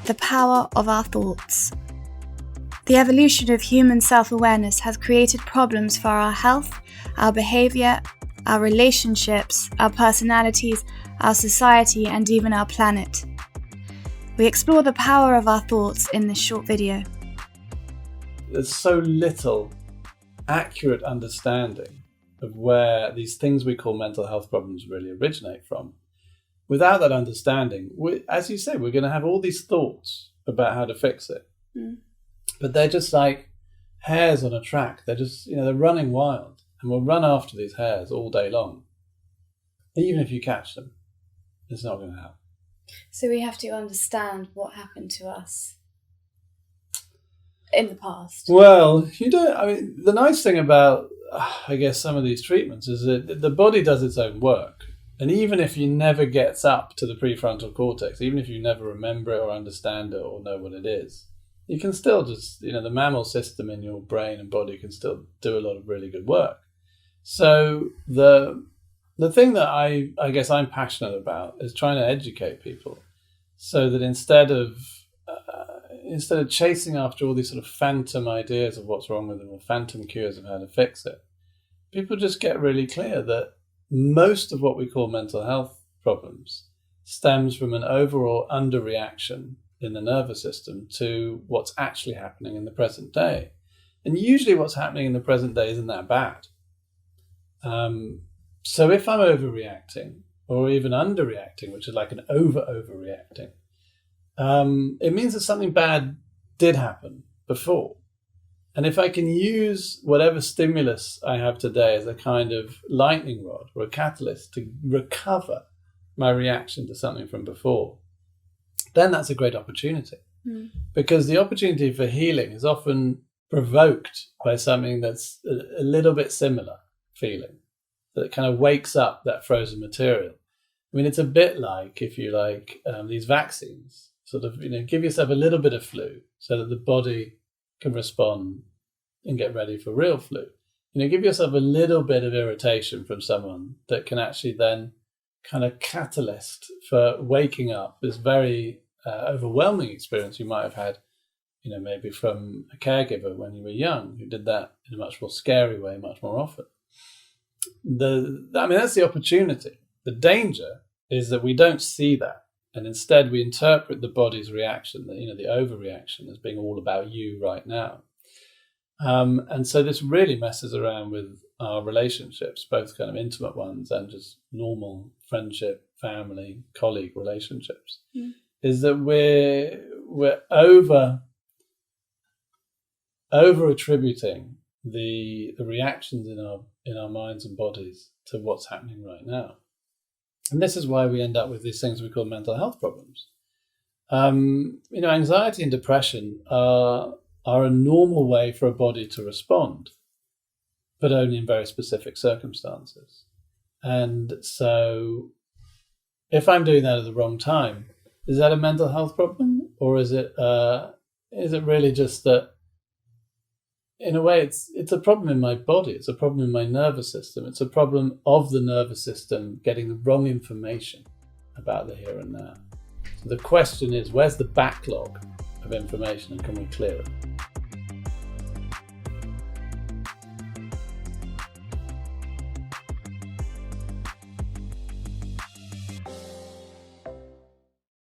The power of our thoughts. The evolution of human self-awareness has created problems for our health, our behaviour, our relationships, our personalities, our society, and even our planet. We explore the power of our thoughts in this short video. There's so little accurate understanding of where these things we call mental health problems really originate from. Without that understanding, as you say, we're going to have all these thoughts about how to fix it. But they're just like hares on a track. They're just, they're running wild. And we'll run after these hares all day long. Even if you catch them, it's not going to help. So we have to understand what happened to us in the past. Well, the nice thing about, I guess, some of these treatments is that the body does its own work. And even if you never gets up to the prefrontal cortex, even if you never remember it or understand it or know what it is, you can still just, the mammal system in your brain and body can still do a lot of really good work. So the thing that I guess I'm passionate about is trying to educate people so that instead of chasing after all these sort of phantom ideas of what's wrong with them or phantom cures of how to fix it, people just get really clear that most of what we call mental health problems stems from an overall underreaction in the nervous system to what's actually happening in the present day. And usually what's happening in the present day isn't that bad. So if I'm overreacting or even underreacting, which is like an overreacting, it means that something bad did happen before. And if I can use whatever stimulus I have today as a kind of lightning rod or a catalyst to recover my reaction to something from before, then that's a great opportunity. Because the opportunity for healing is often provoked by something that's a little bit similar feeling that kind of wakes up that frozen material. It's a bit like, if you like, these vaccines, sort of, give yourself a little bit of flu so that the body can respond and get ready for real flu. Give yourself a little bit of irritation from someone that can actually then kind of catalyst for waking up this very overwhelming experience you might have had, maybe from a caregiver when you were young, who did that in a much more scary way, much more often. That's the opportunity. The danger is that we don't see that. And instead we interpret the body's reaction, the overreaction, as being all about you right now. And so this really messes around with our relationships, both kind of intimate ones and just normal friendship, family, colleague relationships. Is that we're over attributing the reactions in our minds and bodies to what's happening right now. And this is why we end up with these things we call mental health problems. Anxiety and depression are a normal way for a body to respond, but only in very specific circumstances. And so if I'm doing that at the wrong time, is that a mental health problem? Or is it really just that, in a way, it's a problem in my body, it's a problem in my nervous system, it's a problem of the nervous system getting the wrong information about the here and now. So the question is, where's the backlog of information and can we clear it?